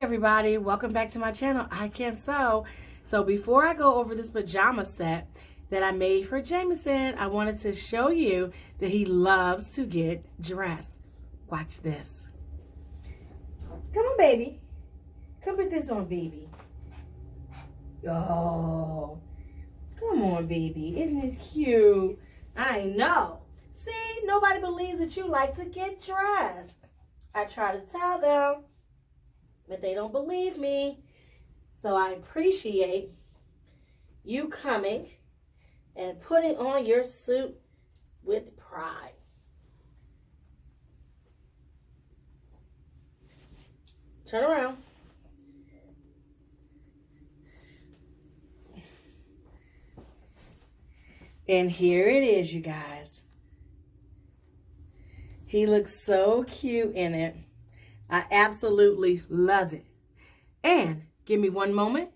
Everybody, welcome back to my channel. I Can Sew. So before I go over this pajama set that I made for Jameson, I wanted to show you that he loves to get dressed. Watch this. Come on, baby. Come put this on, baby. Oh, come on, baby. Isn't it cute? I know. See, nobody believes that you like to get dressed. I try to tell them, but they don't believe me. So I appreciate you coming and putting on your suit with pride. Turn around. And here it is, you guys. He looks so cute in it. I absolutely love it. And give me one moment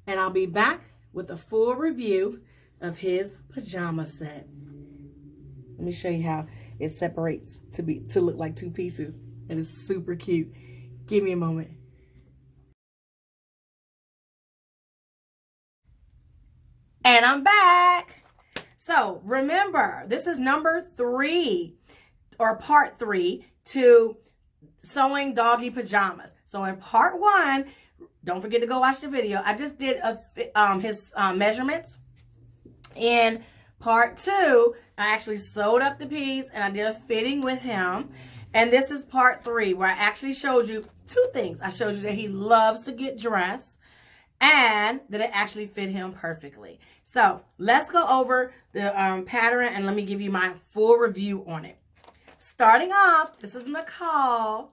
and I'll be back with a full review of his pajama set. Let me show you how it separates to look like two pieces. And it's super cute. Give me a moment. And I'm back. So remember, this is number 3 or part 3 to sewing doggy pajamas. So in part 1, don't forget to go watch the video. I just did his measurements. In part 2, I actually sewed up the piece and I did a fitting with him. And this is part 3 where I actually showed you 2 things. I showed you that he loves to get dressed and that it actually fit him perfectly. So let's go over the pattern and let me give you my full review on it. Starting off, this is McCall.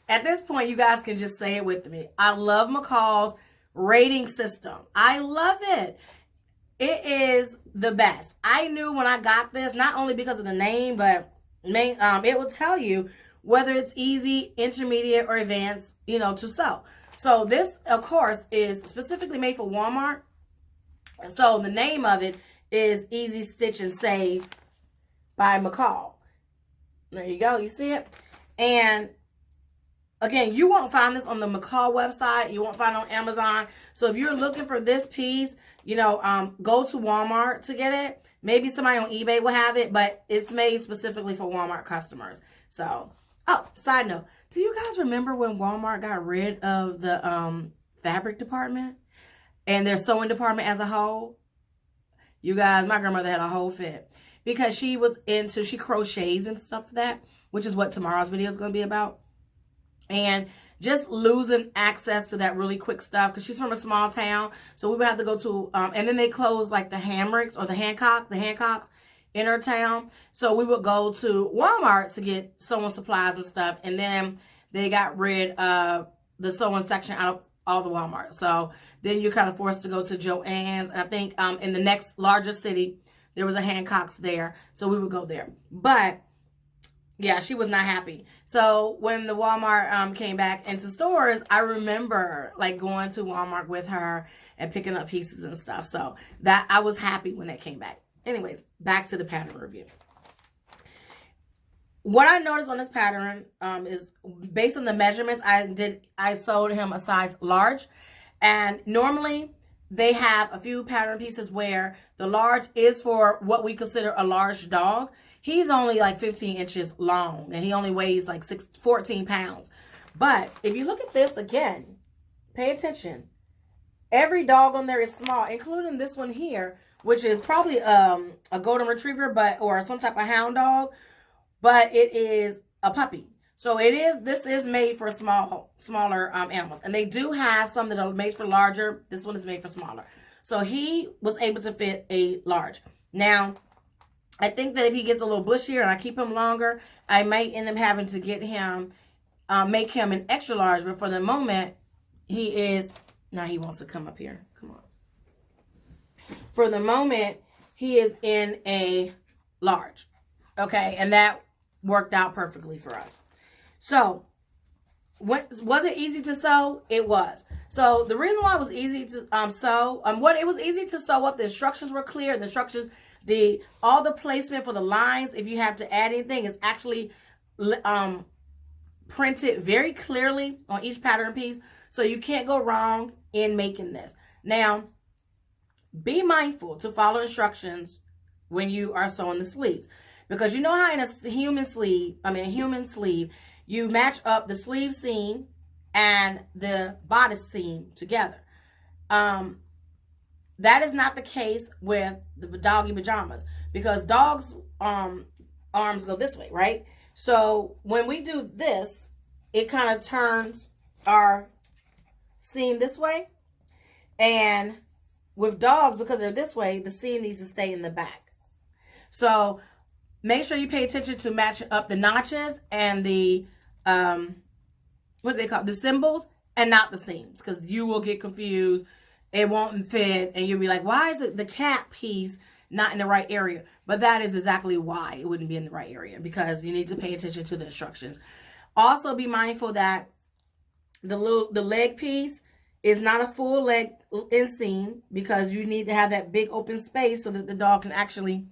At this point, you guys can just say it with me. I love McCall's rating system. I love it. It is the best. I knew when I got this, not only because of the name, but it will tell you whether it's easy, intermediate, or advanced, to sew. So this, of course, is specifically made for Walmart. So the name of it is Easy Stitch and Save by McCall. There you go. You see it? And again, you won't find this on the McCall website. You won't find it on Amazon. So if you're looking for this piece, go to Walmart to get it. Maybe somebody on eBay will have it, but it's made specifically for Walmart customers. So, side note. Do you guys remember when Walmart got rid of the fabric department and their sewing department as a whole? You guys, my grandmother had a whole fit. Because she crochets and stuff like that, which is what tomorrow's video is going to be about. And just losing access to that really quick stuff because she's from a small town. So we would have to go to, and then they closed like the Hammocks or the Hancocks in her town. So we would go to Walmart to get sewing supplies and stuff. And then they got rid of the sewing section out of all the Walmart. So then you're kind of forced to go to Joann's. And I think in the next larger city, there was a Hancock's there, so we would go there. But, yeah, she was not happy. So when the Walmart came back into stores, I remember, going to Walmart with her and picking up pieces and stuff. So that I was happy when that came back. Anyways, back to the pattern review. What I noticed on this pattern is based on the measurements I sewed him a size large. And normally they have a few pattern pieces where the large is for what we consider a large dog. He's only like 15 inches long and he only weighs like 14 pounds. But if you look at this again, pay attention. Every dog on there is small, including this one here, which is probably a golden retriever or some type of hound dog, but it is a puppy. So this is made for smaller animals. And they do have some that are made for larger. This one is made for smaller. So he was able to fit a large. Now, I think that if he gets a little bushier and I keep him longer, I might end up having to get him, make him an extra large. But for the moment, he wants to come up here. Come on. For the moment, he is in a large. Okay, and that worked out perfectly for us. So, was it easy to sew? It was. So, the reason why it was easy to sew, it was easy to sew up, the instructions were clear. The instructions, all the placement for the lines, if you have to add anything, is actually printed very clearly on each pattern piece. So you can't go wrong in making this. Now, be mindful to follow instructions when you are sewing the sleeves. Because you know how in a human sleeve, you match up the sleeve seam and the bodice seam together. That is not the case with the doggy pajamas, because dogs' arms go this way, right? So when we do this, it kind of turns our seam this way. And with dogs, because they're this way, the seam needs to stay in the back. So make sure you pay attention to match up the notches and the, what do they call it? The symbols, and not the seams, because you will get confused. It won't fit, and you'll be like, why is it the cap piece not in the right area? But that is exactly why it wouldn't be in the right area, because you need to pay attention to the instructions. Also, be mindful that the leg piece is not a full leg inseam, because you need to have that big open space so that the dog can actually,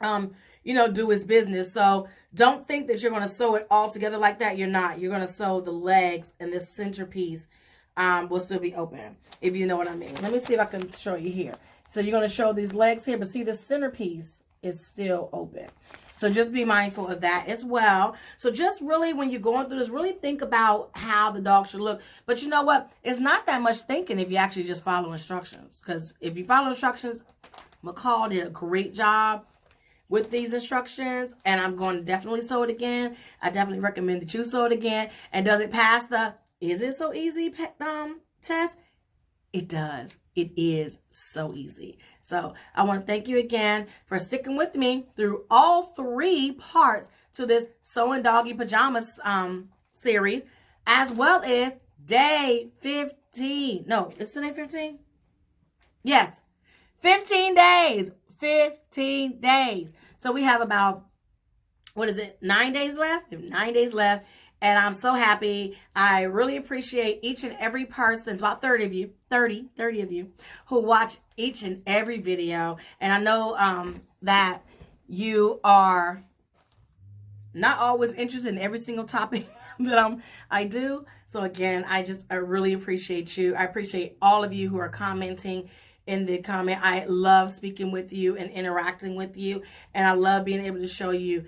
do his business. So don't think that you're going to sew it all together like that. You're not. You're going to sew the legs, and this centerpiece will still be open, if you know what I mean. Let me see if I can show you here. So you're going to show these legs here, but see, the centerpiece is still open. So just be mindful of that as well. So just really, when you're going through this, really think about how the dog should look. But you know what? It's not that much thinking if you actually just follow instructions. Because if you follow instructions, McCall did a great job with these instructions, and I'm going to definitely sew it again. I definitely recommend that you sew it again. And does it pass the "is it so easy" test? It does. It is so easy. So I want to thank you again for sticking with me through all 3 parts to this Sewing Doggy Pajamas series, as well as day 15. No, is today 15? Yes, 15 days. 15 days. So we have about, 9 days left? 9 days left. And I'm so happy. I really appreciate each and every person. It's about 30 of you, 30 of you who watch each and every video. And I know that you are not always interested in every single topic that I do. So again, I really appreciate you. I appreciate all of you who are commenting in the comment. I love speaking with you and interacting with you. And I love being able to show you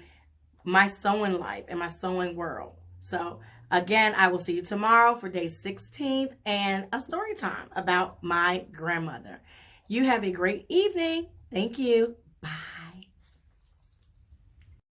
my sewing life and my sewing world. So again, I will see you tomorrow for day 16 and a story time about my grandmother. You have a great evening. Thank you. Bye.